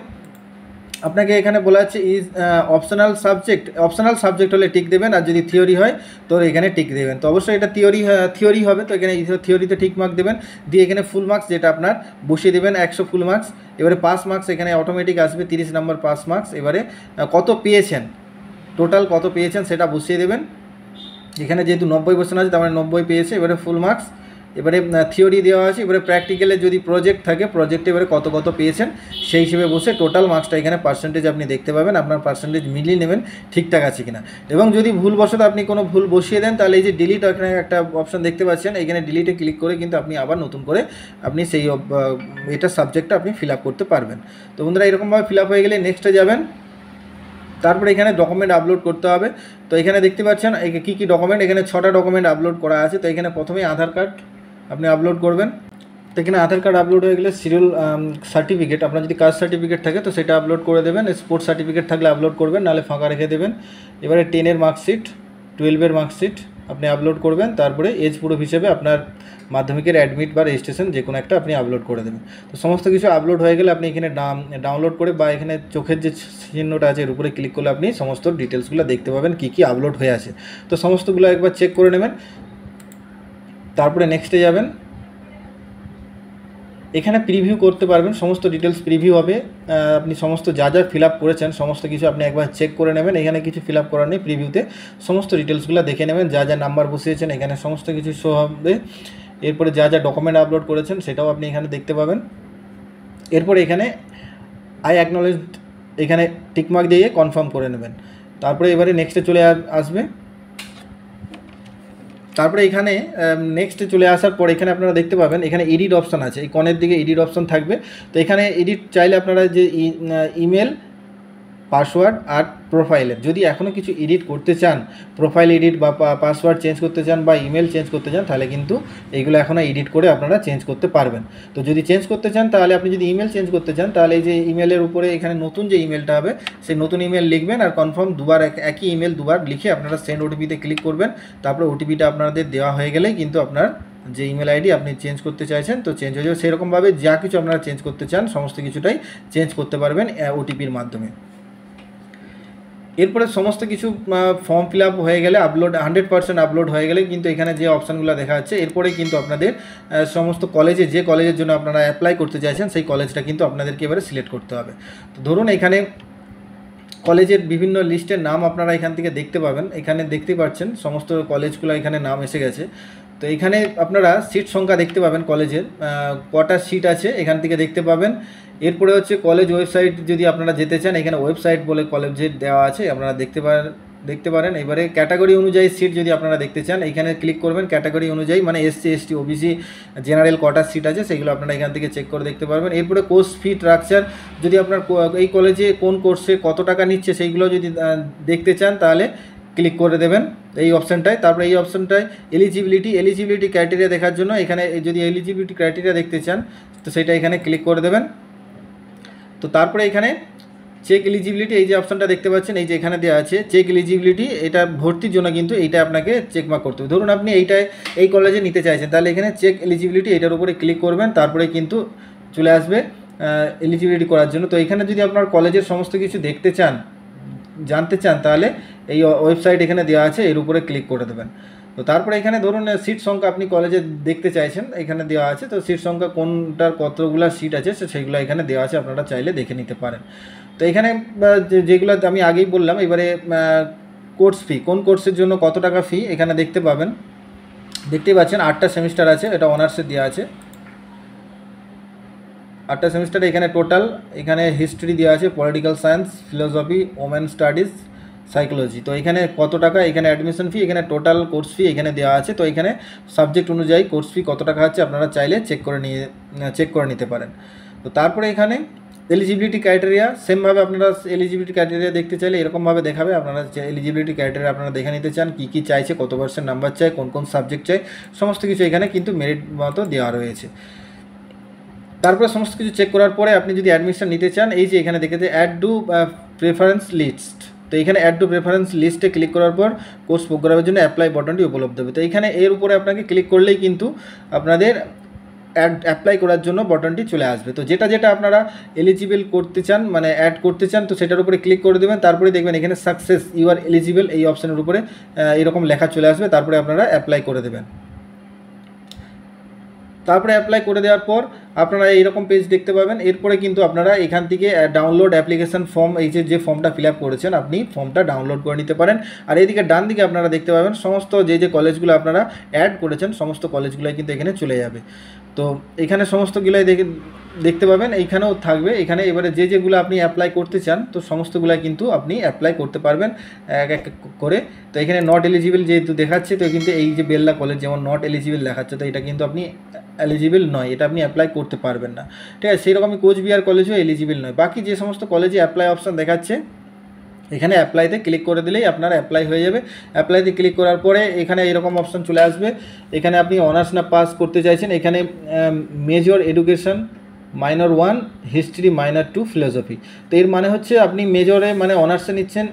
আপনাকে এখানে বলা আছে ইজ অপশনাল সাবজেক্ট হলে টিক দেবেন, আর যদি থিওরি হয় তো এখানে টিক দেবেন। তো অবশ্যই এটা থিওরি হবে, তো এখানে থিওরিতে টিক মার্ক দেবেন, দিয়ে এখানে ফুল মার্কস যেটা আপনার বসিয়ে দেবেন 100 ফুল মার্কস। এবারে পাস মার্কস এখানে অটোমেটিক আসবে 30 নম্বর পাস মার্কস। এবারে কত পেয়েছেন, টোটাল কত পেয়েছেন সেটা বসিয়ে দেবেন। এখানে যেহেতু 90% আছে তার মানে 90 পেয়েছে। এবারে ফুল মার্কস, এবারে থিওরি দেওয়া আছে, এবারে প্র্যাকটিক্যালে যদি প্রজেক্ট থাকে প্রজেক্টে এবারে কত পেয়েছেন সেই হিসেবে বসে টোটাল মার্কসটা এখানে পার্সেন্টেজ আপনি দেখতে পাবেন, আপনার পার্সেন্টেজ মিলিয়ে নেবেন ঠিকঠাক আছে কিনা। এবং যদি ভুলবশত আপনি কোনো ভুল বসিয়ে দেন তাহলে এই যে ডিলিট এখানে একটা অপশন দেখতে পাচ্ছেন, এখানে ডিলিটে ক্লিক করে কিন্তু আপনি আবার নতুন করে আপনি সেই এটা সাবজেক্টটা আপনি ফিল আপ করতে পারবেন। তো বন্ধুরা, এরকমভাবে ফিল আপ হয়ে গেলে নেক্সটে যাবেন। তারপরে এখানে ডকুমেন্ট আপলোড করতে হবে। তো এখানে দেখতে পাচ্ছেন কী কী ডকুমেন্ট, এখানে 6টা ডকুমেন্ট আপলোড করা আছে। তো এখানে প্রথমেই আধার কার্ড আপনি আপলোড করবেন। তো এখানে আধার কার্ড আপলোড হয়ে গেলে সিরিয়াল সার্টিফিকেট, আপনার যদি কাস্ট সার্টিফিকেট থাকে তো সেটা আপলোড করে দেবেন, স্পোর্টস সার্টিফিকেট থাকলে আপলোড করবেন, নাহলে ফাঁকা রেখে দেবেন। এবারে 10-এর মার্কশিট, 12-এর মার্কশিট আপনি আপলোড করবেন। তারপরে এজ প্রুফ হিসেবে আপনার মাধ্যমিকের অ্যাডমিট বা রেজিস্ট্রেশন যে কোনো একটা আপনি আপলোড করে দেবেন। তো সমস্ত কিছু আপলোড হয়ে গেলে আপনি এখানে ডাউনলোড করে বা এখানে চোখের যে চিহ্নটা আছে এর উপরে ক্লিক করলে আপনি সমস্ত ডিটেলসগুলো দেখতে পাবেন কী কী আপলোড হয়ে আছে। তো সমস্তগুলো একবার চেক করে নেবেন। তারপরে নেক্সটে যাবেন, এখানে প্রিভিউ করতে পারবেন, সমস্ত ডিটেলস প্রিভিউ হবে। আপনি সমস্ত যা ফিল আপ করেছেন সমস্ত কিছু আপনি একবার চেক করে নেবেন। এখানে কিছু ফিল আপ করার নেই, প্রিভিউতে সমস্ত ডিটেলসগুলো দেখে নেবেন, যা নাম্বার বসিয়েছেন এখানে সমস্ত কিছু শো হবে। এরপরে যা ডকুমেন্ট আপলোড করেছেন সেটাও আপনি এখানে দেখতে পাবেন। এরপরে এখানে আই অ্যাকনোলেজ এখানে টিকমার্ক দিয়ে কনফার্ম করে নেবেন। তারপরে এবারে নেক্সটে চলে আসবে। তারপরে এখানে নেক্সটে চলে আসার পর এখানে আপনারা দেখতে পাবেন এখানে এডিট অপশান আছে, এই কর্নের দিকে এডিট অপশান থাকবে। তো এখানে এডিট চাইলে আপনারা যে ইমেল, পাসওয়ার্ড আর প্রোফাইলের যদি এখনও কিছু এডিট করতে চান, প্রোফাইল এডিট বা পাসওয়ার্ড চেঞ্জ করতে চান বা ইমেল চেঞ্জ করতে চান, তাহলে কিন্তু এইগুলো এখনও এডিট করে আপনারা চেঞ্জ করতে পারবেন। তো যদি চেঞ্জ করতে চান তাহলে আপনি যদি ইমেল চেঞ্জ করতে চান তাহলে এই যে ইমেলের উপরে এখানে নতুন যে ইমেলটা হবে সেই নতুন ইমেল লিখবেন, আর কনফার্ম দুবার একই ইমেল দুবার লিখে আপনারা সেন্ড ওটিপিতে ক্লিক করবেন। তারপরে ওটিপিটা আপনাদের দেওয়া হয়ে গেলে কিন্তু আপনার যে ইমেল আইডি আপনি চেঞ্জ করতে চাইছেন তো চেঞ্জ হয়ে যাবে। সেরকমভাবে যা কিছু আপনারা চেঞ্জ করতে চান সমস্ত কিছুটাই চেঞ্জ করতে পারবেন ওটিপির মাধ্যমে। এরপরে সমস্ত কিছু ফর্ম ফিল আপ হয়ে গেলে আপলোড 100% আপলোড হয়ে গেলে কিন্তু এখানে যে অপশানগুলো দেখা যাচ্ছে এরপরে কিন্তু আপনাদের সমস্ত কলেজে যে কলেজের জন্য আপনারা অ্যাপ্লাই করতে চাইছেন সেই কলেজটা কিন্তু আপনাদেরকে এবারে সিলেক্ট করতে হবে। তো ধরুন এখানে কলেজের বিভিন্ন লিস্টের নাম আপনারা এখান থেকে দেখতে পাবেন, এখানে দেখতে পাচ্ছেন সমস্ত কলেজগুলো এখানে নাম এসে গেছে। তো এখানে আপনারা সিট সংখ্যা দেখতে পাবেন, কলেজের কটা সিট আছে এখান থেকে দেখতে পাবেন। এরপরে হচ্ছে কলেজ ওয়েবসাইট, যদি আপনারা যেতে চান এখানে ওয়েবসাইট বলে কলেজের দেওয়া আছে, আপনারা দেখতে পারেন। এবারে ক্যাটাগরি অনুযায়ী সিট যদি আপনারা দেখতে চান এখানে ক্লিক করবেন, ক্যাটাগরি অনুযায়ী মানে SC ST OBC জেনারেল কটা সিট আছে সেগুলো আপনারা এখান থেকে চেক করে দেখতে পারবেন। এরপরে কোর্স ফি স্ট্রাকচার, যদি আপনার এই কলেজে কোন কোর্সে কত টাকা নিচ্ছে সেইগুলো যদি দেখতে চান তাহলে ক্লিক করে দেবেন এই অপশানটায়। তারপরে এই অপশানটায় এলিজিবিলিটি ক্রাইটেরিয়া দেখার জন্য এখানে যদি এলিজিবিলিটি ক্রাইটেরিয়া দেখতে চান তো সেটা এখানে ক্লিক করে দেবেন। তো তারপরে এখানে চেক এলিজিবিলিটি, এই যে অপশানটা দেখতে পাচ্ছেন এই যে এখানে দেওয়া আছে চেক এলিজিবিলিটি, এটা ভর্তির জন্য কিন্তু এইটা আপনাকে চেকমার্ক করতে হবে। ধরুন আপনি এই কলেজে নিতে চাইছেন তাহলে এখানে চেক এলিজিবিলিটি এটার উপরে ক্লিক করবেন, তারপরে কিন্তু চলে আসবে এলিজিবিলিটি করার জন্য। তো এখানে যদি আপনার কলেজের সমস্ত কিছু দেখতে চান, জানতে চান, তাহলে এই ওয়েবসাইট এখানে দেওয়া আছে, এর উপরে ক্লিক করে দেবেন। তো তারপরে এখানে ধরুন সিট সংখ্যা আপনি কলেজে দেখতে চাইছেন, এখানে দেওয়া আছে। তো সিট সংখ্যা কোনটার কতগুলো সিট আছে সেইগুলো এখানে দেওয়া আছে, আপনারা চাইলে দেখে নিতে পারেন। তো এখানে যেগুলো আমি আগেই বললাম, এবারে কোর্স ফি, কোন কোর্সের জন্য কত টাকা ফি এখানে দেখতে পাবেন। দেখতেই পাচ্ছেন 8টা সেমিস্টার আছে, এটা অনার্সে দেওয়া আছে। 8টা সেমিস্টারে এখানে টোটাল, এখানে হিস্ট্রি দেওয়া আছে, political science, philosophy, women studies, psychology. তো এখানে কত টাকা, এখানে অ্যাডমিশন ফি, এখানে টোটাল কোর্স ফি এখানে দেওয়া আছে। তো এখানে সাবজেক্ট অনুযায়ী কোর্স ফি কত টাকা আছে আপনারা চাইলে চেক করে নিতে পারেন। তো তারপরে এখানে এলিজিবিলিটি ক্রাইটেরিয়া, সেমভাবে আপনারা এলিজিবিলিটি ক্রাইটেরিয়া দেখতে চাইলে এরকমভাবে দেখাবে। আপনারা এলিজিবিলিটি ক্রাইটেরিয়া আপনারা দেখে নিতে চান, কী চাইছে, কত পার্সেন্ট নাম্বার চাই, কোন সাবজেক্ট চাই, সমস্ত কিছু এখানে কিন্তু মেরিট মতো দেওয়া রয়েছে। তারপরে সমস্ত কিছু চেক করার পরে আপনি যদি অ্যাডমিশন নিতে চান, এই যে এখানে দেখেছে অ্যাড টু প্রেফারেন্স লিস্ট। তো এখানে অ্যাড টু প্রেফারেন্স লিস্টে ক্লিক করার পর কোর্স প্রোগ্রামের জন্য অ্যাপ্লাই বাটনটি উপলব্ধ হবে। তো এখানে এর উপরে আপনাকে ক্লিক করলেই কিন্তু আপনাদের অ্যাপ্লাই করার জন্য বাটনটি চলে আসবে। তো যেটা আপনারা এলিজিবল করতে চান, মানে অ্যাড করতে চান, তো সেটার উপরে ক্লিক করে দেবেন। তারপরে দেখবেন এখানে সাকসেস, ইউ আর এলিজিবল, এই অপশানের উপরে এরকম লেখা চলে আসবে। তারপরে আপনারা অ্যাপ্লাই করে দেবেন। তারপরে অ্যাপ্লাই করে দেওয়ার পর আপনারা এইরকম পেজ দেখতে পাবেন। এরপরে কিন্তু আপনারা এখান থেকে ডাউনলোড অ্যাপ্লিকেশন ফর্ম, এই যে ফর্মটা ফিল আপ করেছেন আপনি ফর্মটা ডাউনলোড করে নিতে পারেন। আর এইদিকে ডান দিকে আপনারা দেখতে পাবেন সমস্ত যে কলেজগুলো আপনারা অ্যাড করেছেন, সমস্ত কলেজগুলোই কিন্তু এখানে চলে যাবে। তো এখানে সমস্তগুলাই দেখতে পাবেন, এইখানেও থাকবে। এখানে এবারে যেগুলো আপনি অ্যাপ্লাই করতে চান, তো সমস্তগুলাই কিন্তু আপনি অ্যাপ্লাই করতে পারবেন এক এক করে। তো এখানে নট এলিজিবল যেহেতু দেখাচ্ছে, তো কিন্তু এই যে বেল্লা কলেজ যেমন নট এলিজিবল দেখাচ্ছে, তো এটা কিন্তু আপনি এলিজিবল নয়, এটা আপনি অ্যাপ্লাই করতে পারবেন না। ঠিক আছে, সেই রকমই কোচবিহার কলেজও এলিজিবল নয়। বাকি যে সমস্ত কলেজে অ্যাপ্লাই অপশান দেখাচ্ছে, এখানে অ্যাপ্লাইতে ক্লিক করে দিলেই আপনার অ্যাপ্লাই হয়ে যাবে। অ্যাপ্লাইতে ক্লিক করার পরে এখানে এরকম অপশান চলে আসবে। এখানে আপনি অনার্স না পাস করতে চাইছেন, এখানে মেজর এডুকেশন -1, হিস্ট্রি -2, ফিলোসফি। তো এর মানে হচ্ছে আপনি মেজরে মানে অনার্সে নিচ্ছেন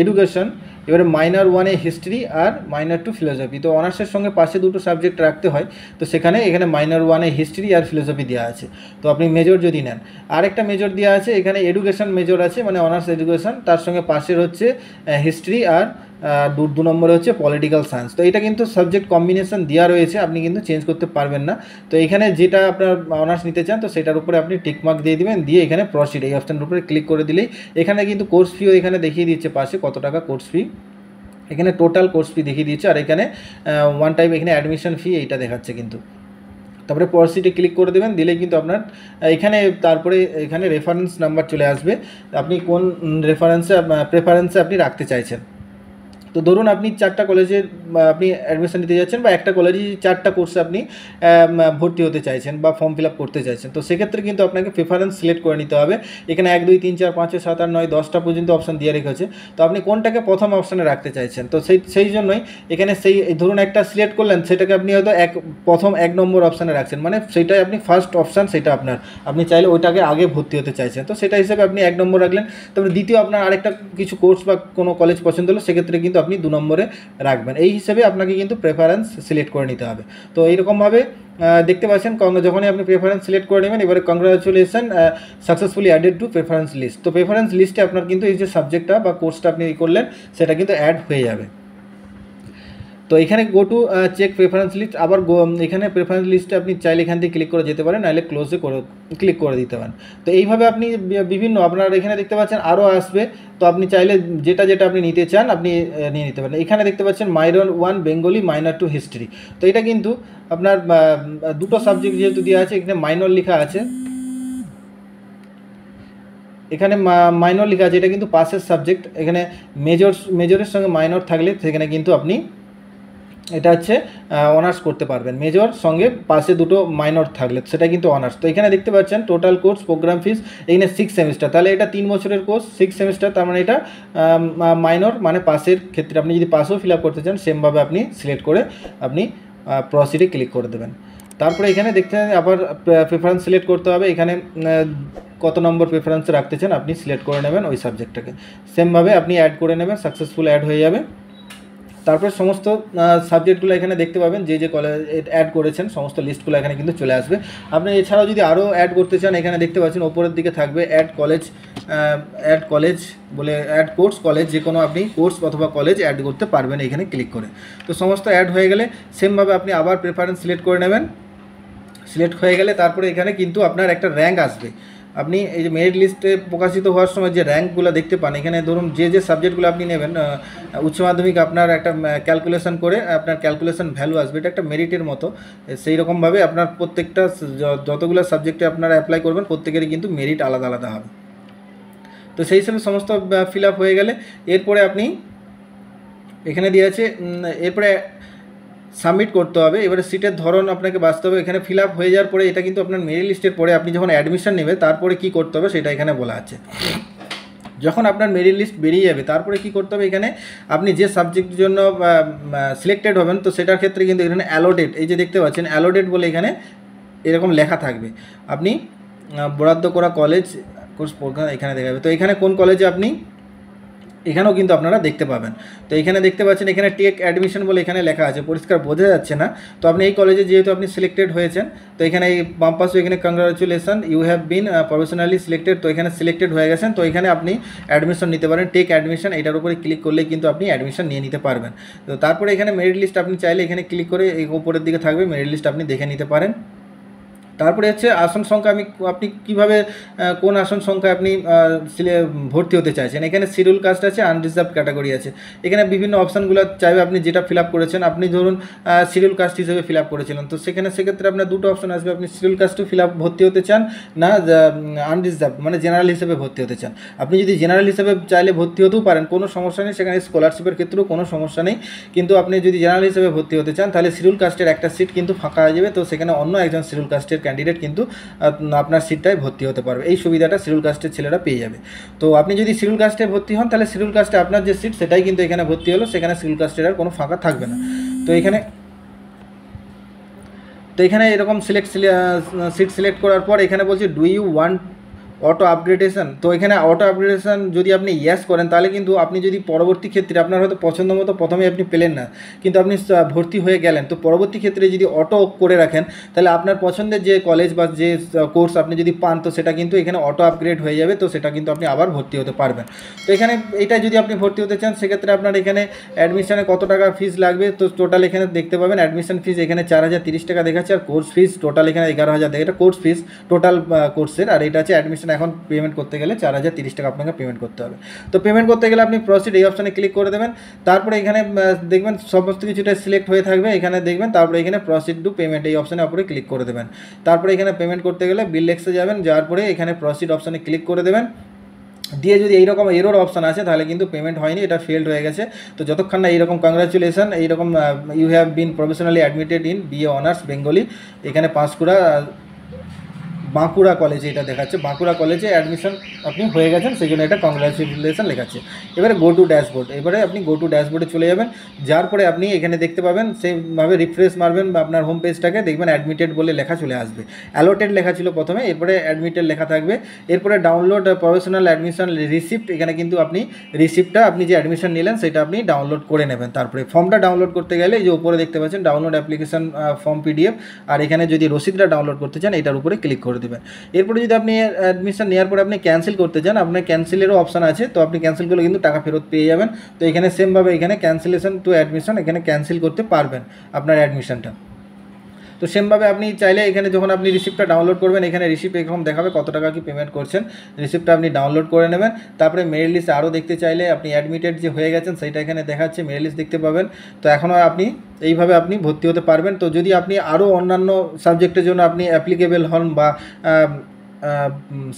এডুকেশন, এবারে -1-এ হিস্ট্রি আর -2 ফিলোসফি। তো অনার্সের সঙ্গে পাশে দুটো সাবজেক্ট রাখতে হয়, তো সেখানে এখানে -1-এ হিস্ট্রি আর ফিলোসফি দেওয়া আছে। তো আপনি মেজর যদি নেন, আরেকটা মেজর দেওয়া আছে এখানে এডুকেশন মেজর আছে, মানে অনার্স এডুকেশন, তার সঙ্গে পাশের হচ্ছে হিস্ট্রি আর 2 নম্বরে হচ্ছে পলিটিক্যাল সায়েন্স। তো এটা কিন্তু সাবজেক্ট কম্বিনেশন দেওয়া রয়েছে, আপনি কিন্তু চেঞ্জ করতে পারবেন না। তো এখানে যেটা আপনার অনার্স নিতে চান, তো সেটার উপরে আপনি টিকমার্ক দিয়ে দিবেন, দিয়ে এখানে প্রসিড এই অপশানের উপরে ক্লিক করে দিলেই এখানে কিন্তু কোর্স ফিও এখানে দেখিয়ে দিচ্ছে পাশে কত টাকা কোর্স ফি, এখানে টোটাল কোর্স ফি দেখিয়ে দিচ্ছে। আর এখানে ওয়ান টাইম এখানে অ্যাডমিশন ফি এইটা দেখাচ্ছে কিন্তু। তারপরে প্রসিডে ক্লিক করে দেবেন, দিলেই কিন্তু আপনার এখানে তারপরে এখানে রেফারেন্স নাম্বার চলে আসবে, আপনি কোন প্রেফারেন্সে আপনি রাখতে চাইছেন। তো ধরুন আপনি 4টা কলেজে আপনি অ্যাডমিশন নিতে যাচ্ছেন, বা একটা কলেজে 4টা কোর্সে আপনি ভর্তি হতে চাইছেন বা ফর্ম ফিল আপ করতে চাইছেন, তো সেক্ষেত্রে কিন্তু আপনাকে প্রেফারেন্স সিলেক্ট করে নিতে হবে। এখানে 1, 2, 3, 4, 5, 6, 7, 8, 9, 10টা পর্যন্ত অপশান দিয়ে রেখেছে। তো আপনি কোনটাকে প্রথম অপশানে রাখতে চাইছেন, তো সেই জন্যই এখানে ধরুন একটা সিলেক্ট করলেন, সেটাকে আপনি হয়তো প্রথম 1 নম্বর অপশানে রাখছেন, মানে সেইটাই আপনি ফার্স্ট অপশান, সেটা আপনি চাইলে ওইটাকে আগে ভর্তি হতে চাইছেন, তো সেটা হিসেবে আপনি 1 নম্বর রাখলেন। তারপরে দ্বিতীয় আপনার আরেকটা কিছু কোর্স বা কোনো কলেজ পছন্দ হলো, সেক্ষেত্রে কিন্তু আপনি 2 নম্বরে রাখবেন। এই হিসেবে আপনাকে কিন্তু প্রেফারেন্স সিলেক্ট করে নিতে হবে। তো এইরকমভাবে দেখতে পাচ্ছেন যখনই আপনি প্রেফারেন্স সিলেক্ট করে নেবেন, এবারে congratulation successfully added to preference list. তো প্রেফারেন্স লিস্টে আপনার কিন্তু এই যে সাবজেক্টটা বা কোর্সটা আপনি করলেন, সেটা কিন্তু অ্যাড হয়ে যাবে। তো এখানে go to check preference list, আবার এখানে প্রেফারেন্স লিস্টে আপনি চাইলে এখান থেকে ক্লিক করে যেতে পারেন, নাহলে ক্লোজে ক্লিক করে দিতে পারেন। তো এইভাবে আপনি বিভিন্ন আপনার এখানে দেখতে পাচ্ছেন আরও আসবে, তো আপনি চাইলে যেটা আপনি নিতে চান আপনি নিয়ে নিতে পারেন। এখানে দেখতে পাচ্ছেন -1 বেঙ্গলি, -2 হিস্ট্রি। তো এটা কিন্তু আপনার দুটো সাবজেক্ট যেহেতু দেওয়া আছে, এখানে মাইনর লেখা আছে, এখানে মাইনর লেখা আছে, এটা কিন্তু পাসের সাবজেক্ট। এখানে মেজরের সঙ্গে মাইনর থাকলে সেখানে কিন্তু আপনি এটা হচ্ছে অনার্স করতে পারবেন, মেজর সঙ্গে পাশে দুটো মাইনর থাকলে সেটা কিন্তু অনার্স। তো এখানে দেখতে পাচ্ছেন টোটাল কোর্স প্রোগ্রাম ফিস এখানে 6 সেমিস্টার, তাহলে এটা 3 বছরের কোর্স, 6 সেমিস্টার, তার মানে এটা মাইনর মানে পাসের ক্ষেত্রে আপনি যদি পাসও ফিল আপ করতে চান, সেমভাবে আপনি সিলেক্ট করে আপনি প্রসিডে ক্লিক করে দেবেন। তারপরে এখানে দেখতে আবার প্রেফারেন্স সিলেক্ট করতে হবে, এখানে কত নম্বর প্রেফারেন্স রাখতে চান আপনি সিলেক্ট করে নেবেন ওই সাবজেক্টটাকে, সেমভাবে আপনি অ্যাড করে নেবেন, সাকসেসফুল অ্যাড হয়ে যাবে। তারপরে সমস্ত সাবজেক্টগুলো এখানে দেখতে পাবেন, যে যে কলেজ অ্যাড করেছেন সমস্ত লিস্টগুলো এখানে কিন্তু চলে আসবে। আপনি এছাড়াও যদি আরও অ্যাড করতে চান, এখানে দেখতে পাচ্ছেন ওপরের দিকে থাকবে অ্যাড কলেজ বলে, অ্যাড কোর্স কলেজ, যে কোনো আপনি কোর্স অথবা কলেজ অ্যাড করতে পারবেন এখানে ক্লিক করে। তো সমস্ত অ্যাড হয়ে গেলে সেমভাবে আপনি আবার প্রেফারেন্স সিলেক্ট করে নেবেন। সিলেক্ট হয়ে গেলে তারপরে এখানে কিন্তু আপনার একটা র্যাঙ্ক আসবে। আপনি এই যে মেরিট লিস্টে প্রকাশিত হওয়ার সময় যে র্যাঙ্কগুলো দেখতে পান, এখানে ধরুন যে যে সাবজেক্টগুলো আপনি নেবেন, উচ্চ মাধ্যমিক আপনার একটা ক্যালকুলেশন করে আপনার ক্যালকুলেশন ভ্যালু আসবে, এটা একটা মেরিটের মতো। সেই রকমভাবে আপনার প্রত্যেকটা যতগুলো সাবজেক্টে আপনারা অ্যাপ্লাই করবেন প্রত্যেকেরই কিন্তু মেরিট আলাদা আলাদা হবে। তো সেই হিসেবে সমস্ত ফিল আপ হয়ে গেলে এরপরে আপনি এখানে দিয়ে আছে, এরপরে সাবমিট করতে হবে। এবারে সিটের ধরন আপনাকে বাছতে হবে। এখানে ফিল আপ হয়ে যাওয়ার পরে এটা কিন্তু আপনার মেরিট লিস্টের পরে আপনি যখন অ্যাডমিশন নেবে তারপরে কি করতে হবে সেটা এখানে বলা আছে। যখন আপনার মেরিট লিস্ট বেরিয়ে যাবে তারপরে কি করতে হবে, এখানে আপনি যে সাবজেক্টের জন্য সিলেক্টেড হবেন তো সেটার ক্ষেত্রে কিন্তু এখানে অ্যালোটেড, এই যে দেখতে পাচ্ছেন অ্যালোটেড বলে এখানে এরকম লেখা থাকবে। আপনি বরাদ্দ করা কলেজ কোর্স প্রোগ্রাম এখানে দেখাবে। তো এখানে কোন কলেজে আপনি এখানেও কিন্তু আপনারা দেখতে পাবেন। তো এখানে দেখতে পাচ্ছেন এখানে টেক অ্যাডমিশন বলে এখানে লেখা আছে, পরিষ্কার বোঝা যাচ্ছে না। তো আপনি এই কলেজে যেহেতু আপনি সিলেক্টেড হয়েছেন, তো এখানে এই বাম পাশে এখানে congratulation you have been provisionally selected, তো এখানে সিলেক্টেড হয়ে গেছেন। তো এখানে আপনি অ্যাডমিশন নিতে পারেন, টেক অ্যাডমিশন, এটার উপরে ক্লিক করলেই কিন্তু আপনি অ্যাডমিশন নিয়ে নিতে পারবেন। তো তারপরে এখানে মেরিট লিস্ট আপনি চাইলে এখানে ক্লিক করে এই উপরের দিকে থাকবে মেরিট লিস্ট, আপনি দেখে নিতে পারেন। তারপরে হচ্ছে আসন সংখ্যা, আপনি কীভাবে কোন আসন সংখ্যায় আপনি ভর্তি হতে চাইছেন। এখানে শিডিউল কাস্ট আছে, আনরিজার্ভ ক্যাটাগরি আছে। এখানে বিভিন্ন অপশানগুলো চাইবে আপনি যেটা ফিল আপ করেছেন। আপনি ধরুন শিডিউল কাস্ট হিসেবে ফিল আপ করেছিলেন, তো সেক্ষেত্রে আপনার দুটো অপশান আসবে, আপনি শিডিউল কাস্টে ভর্তি হতে চান না আনরিজার্ভ মানে জেনারেল হিসেবে ভর্তি হতে চান। আপনি যদি জেনারেল হিসেবে চাইলে ভর্তি হতেও পারেন, কোনো সমস্যা নেই, সেখানে স্কলারশিপের ক্ষেত্রেও কোনো সমস্যা নেই। কিন্তু আপনি যদি জেনারেল হিসেবে ভর্তি হতে চান তাহলে শিডিউল কাস্টের একটা সিট কিন্তু ফাঁকা হয়ে যাবে, তো সেখানে অন্য একজন শিডিউল কাস্টের ক্যান্ডিডেট কিন্তু আপনার সিটটায় ভর্তি হতে পারবে। এই সুবিধাটা শিডিউল কাস্টের ছেলেরা পেয়ে যাবে। তো আপনি যদি শিডিউল কাস্টে ভর্তি হন তাহলে শিডিউল কাস্টে আপনার যে সিট সেটাই কিন্তু এখানে ভর্তি হলো, সেখানে শিডিউল কাস্টের আর কোনো ফাঁকা থাকবে না। তো এখানে এরকম সিট সিলেক্ট করার পর এখানে বলছে do you want auto upgradation. তো এখানে অটো আপগ্রেডেশন যদি আপনি ইয়েস করেন তাহলে কিন্তু আপনি যদি পরবর্তী ক্ষেত্রে আপনার হয়তো পছন্দ মতো প্রথমে আপনি পেলেন না, কিন্তু আপনি ভর্তি হয়ে গেলেন, তো পরবর্তী ক্ষেত্রে যদি অটো করে রাখেন তাহলে আপনার পছন্দের যে কলেজ বা যে কোর্স আপনি যদি পান তো সেটা কিন্তু এখানে অটো আপগ্রেড হয়ে যাবে, তো সেটা কিন্তু আপনি আবার ভর্তি হতে পারবেন। তো এখানে এইটা যদি আপনি ভর্তি হতে চান সেক্ষেত্রে আপনার এখানে অ্যাডমিশনে কত টাকা ফিস লাগবে, তো টোটাল এখানে দেখতে পাবেন অ্যাডমিশন ফিস এখানে 4030 টাকা দেখাচ্ছে, আর কোর্স ফিস টোটাল এখানে 11,000 দেখে, এটা কোর্স ফিস টোটাল কোর্সের, আর এটা আছে অ্যাডমিশন। এখন পেমেন্ট করতে গেলে 4030 টাকা আপনাকে পেমেন্ট করতে হবে। তো পেমেন্ট করতে গেলে আপনি প্রসিড এই অপশানে ক্লিক করে দেবেন। তারপরে এখানে দেখবেন সমস্ত কিছুটা সিলেক্ট হয়ে থাকবে, এখানে দেখবেন তারপরে এখানে প্রসিড টু পেমেন্ট এই অপশানে উপরে ক্লিক করে দেবেন। তারপরে এখানে পেমেন্ট করতে গেলে বিল লেক্সে যাবেন, যাওয়ার পরে এখানে প্রসিড অপশানে ক্লিক করে দেবেন। দিয়ে যদি এইরকম এরর অপশান আছে তাহলে কিন্তু পেমেন্ট হয়নি, এটা ফেলড হয়ে গেছে। তো যতক্ষণ না এইরকম কংগ্রাচুলেশন এইরকম you have been provisionally admitted in BA honours Bengali, এখানে বাঁকুড়া কলেজে এটা দেখাচ্ছে, বাঁকুড়া কলেজে অ্যাডমিশন আপনি হয়ে গেছেন, সেই জন্য এটা কংগ্রাচুলেশন লেখাচ্ছে। এবারে গো টু ড্যাশবোর্ড, এবারে আপনি গো টু ড্যাশবোর্ডে চলে যাবেন। যার পরে আপনি এখানে দেখতে পাবেন সেভাবে রিফ্রেশ মারবেন বা আপনার হোম পেজটাকে দেখবেন অ্যাডমিটেড বলে লেখা চলে আসবে। অ্যালোটেড লেখা ছিল প্রথমে, এরপরে অ্যাডমিটেড লেখা থাকবে। এরপরে ডাউনলোড প্রফেশনাল অ্যাডমিশন রিসিপ্ট, এখানে কিন্তু আপনি রিসিপ্টটা আপনি যে অ্যাডমিশন নিলেন সেটা আপনি ডাউনলোড করে নেবেন। তারপরে ফর্মটা ডাউনলোড করতে গেলে এই যে উপরে দেখতে পাচ্ছেন ডাউনলোড অ্যাপ্লিকেশন ফর্ম পিডিএফ, আর এখানে যদি রসিদটা ডাউনলোড করতে চান এটার উপরে ক্লিক করে দেবেন। এরপরে যদি আপনি অ্যাডমিশন নেওয়ার পরে আপনি ক্যান্সেল করতে চান, আপনার ক্যান্সেলেরও অপশান আছে, তো আপনি ক্যান্সেল করলে কিন্তু টাকা ফেরত পেয়ে যাবেন। তো এখানে সেমভাবে এখানে ক্যান্সেলেশন টু অ্যাডমিশন এখানে ক্যান্সেল করতে পারবেন আপনার অ্যাডমিশনটা। তো সেমভাবে আপনি চাইলে এখানে যখন আপনি রিসিপ্টটা ডাউনলোড করবেন এখানে রিসিপ্ট এরকম দেখাবে কত টাকা কি পেমেন্ট করছেন, রিসিপ্টটা আপনি ডাউনলোড করে নেবেন। তারপরে মেরিট লিস্ট আরও দেখতে চাইলে আপনি অ্যাডমিটেড যে হয়ে গেছেন সেইটা এখানে দেখাচ্ছে, মেরিট লিস্ট দেখতে পাবেন। তো এখনও আপনি এইভাবে আপনি ভর্তি হতে পারবেন। তো যদি আপনি আরও অন্যান্য সাবজেক্টের জন্য আপনি অ্যাপ্লিকেবল হন বা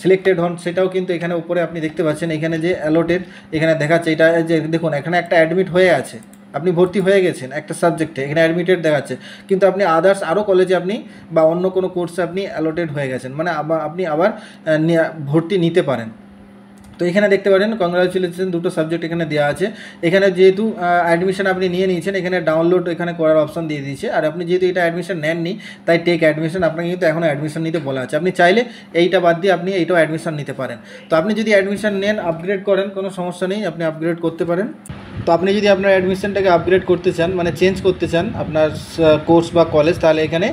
সিলেক্টেড হন সেটাও কিন্তু এখানে উপরে আপনি দেখতে পাচ্ছেন, এখানে যে অ্যালোটেড এখানে দেখাচ্ছে, এটা যে দেখুন এখানে একটা অ্যাডমিট হয়ে আছে, আপনি ভর্তি হয়ে গেছেন একটা সাবজেক্টে, এখানে অ্যাডমিটেড দেখাচ্ছে, কিন্তু আপনি আদার্স আরও কলেজে আপনি বা অন্য কোনো কোর্সে আপনি অ্যালোটেড হয়ে গেছেন, মানে আপনি আবার ভর্তি নিতে পারেন। তো এখানে দেখতে পারেন কংগ্রাচুলেশন দুটো সাবজেক্ট এখানে দেওয়া আছে। এখানে যেহেতু অ্যাডমিশন আপনি নিয়ে নিয়েছেন এখানে ডাউনলোড এখানে করার অপশন দিয়ে দিয়েছে, আর আপনি যেহেতু এটা অ্যাডমিশন নেননি তাই টেক অ্যাডমিশন আপনাকে কিন্তু এখনও অ্যাডমিশন নিতে বলা আছে। আপনি চাইলে এইটা বাদ দিয়ে আপনি এইটাও অ্যাডমিশন নিতে পারেন। তো আপনি যদি অ্যাডমিশন নেন আপগ্রেড করেন কোনো সমস্যা নেই, আপনি আপগ্রেড করতে পারেন। তো আপনি যদি আপনার অ্যাডমিশনটাকে আপগ্রেড করতে চান, মানে চেঞ্জ করতে চান আপনার কোর্স বা কলেজ, তাহলে এখানে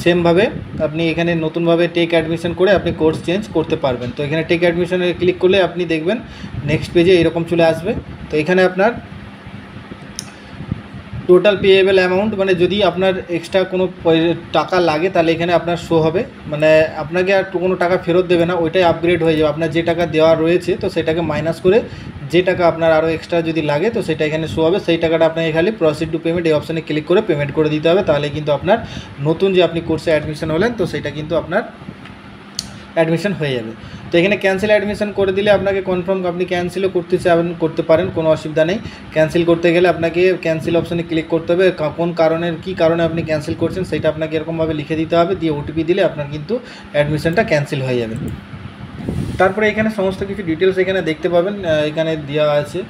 সেমভাবে আপনি এখানে নতুনভাবে টেক অ্যাডমিশন করে আপনি কোর্স চেঞ্জ করতে পারবেন। তো এখানে টেক অ্যাডমিশনে ক্লিক করলে আপনি দেখবেন নেক্সট পেজে এরকম চলে আসবে। তো এখানে আপনার টোটাল পেয়েবল অ্যামাউন্ট, মানে যদি আপনার এক্সট্রা কোনো টাকা লাগে তাহলে এখানে আপনার শো হবে, মানে আপনাকে আর কোনো টাকা ফেরত দেবে না, ওইটাই আপগ্রেড হয়ে যাবে। আপনার যে টাকা দেওয়া রয়েছে তো সেটাকে মাইনাস করে যে টাকা আপনার আরও এক্সট্রা যদি লাগে তো সেটা এখানে শো হবে। সেই টাকাটা আপনাকে খালি প্রসিড টু পেমেন্ট এই অপশানে ক্লিক করে পেমেন্ট করে দিতে হবে। তাহলে কিন্তু আপনার নতুন যে আপনি কোর্সে অ্যাডমিশন হলেন তো সেটা কিন্তু আপনার অ্যাডমিশন হয়ে যাবে। তো এখানে ক্যান্সেল অ্যাডমিশন করে দিলে আপনাকে কনফার্ম আপনি ক্যান্সেলও করতে চান, করতে পারেন, কোনো অসুবিধা নেই। ক্যান্সেল করতে গেলে আপনাকে ক্যান্সেল অপশানে ক্লিক করতে হবে, কোন কারণের কী কারণে আপনি ক্যান্সেল করছেন সেটা আপনাকে এরকমভাবে লিখে দিতে হবে, দিয়ে ওটিপি দিলে আপনার কিন্তু অ্যাডমিশনটা ক্যান্সেল হয়ে যাবে। তারপরে এখানে সমস্ত কিছু ডিটেলস এখানে দেখতে পাবেন, এখানে দেওয়া আছে।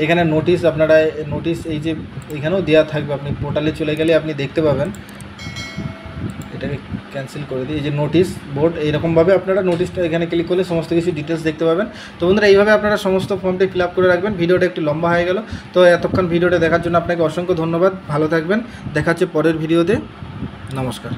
এখানে নোটিশ, আপনারা নোটিশ এই যে এখানেও দেওয়া থাকবে, আপনি পোর্টালে চলে গেলে আপনি দেখতে পাবেন। এটাকে ক্যান্সেল করে দিই, এই যে নোটিশ বোর্ড, এইরকমভাবে আপনারা নোটিশটা এখানে ক্লিক করলে সমস্ত কিছু ডিটেলস দেখতে পাবেন। তো বন্ধুরা এইভাবে আপনারা সমস্ত ফর্মটি ফিল আপ করে রাখবেন। ভিডিওটা একটু লম্বা হয়ে গেল, তো এতক্ষণ ভিডিওটা দেখার জন্য আপনাকে অসংখ্য ধন্যবাদ। ভালো থাকবেন, দেখা হচ্ছে পরের ভিডিওতে। নমস্কার।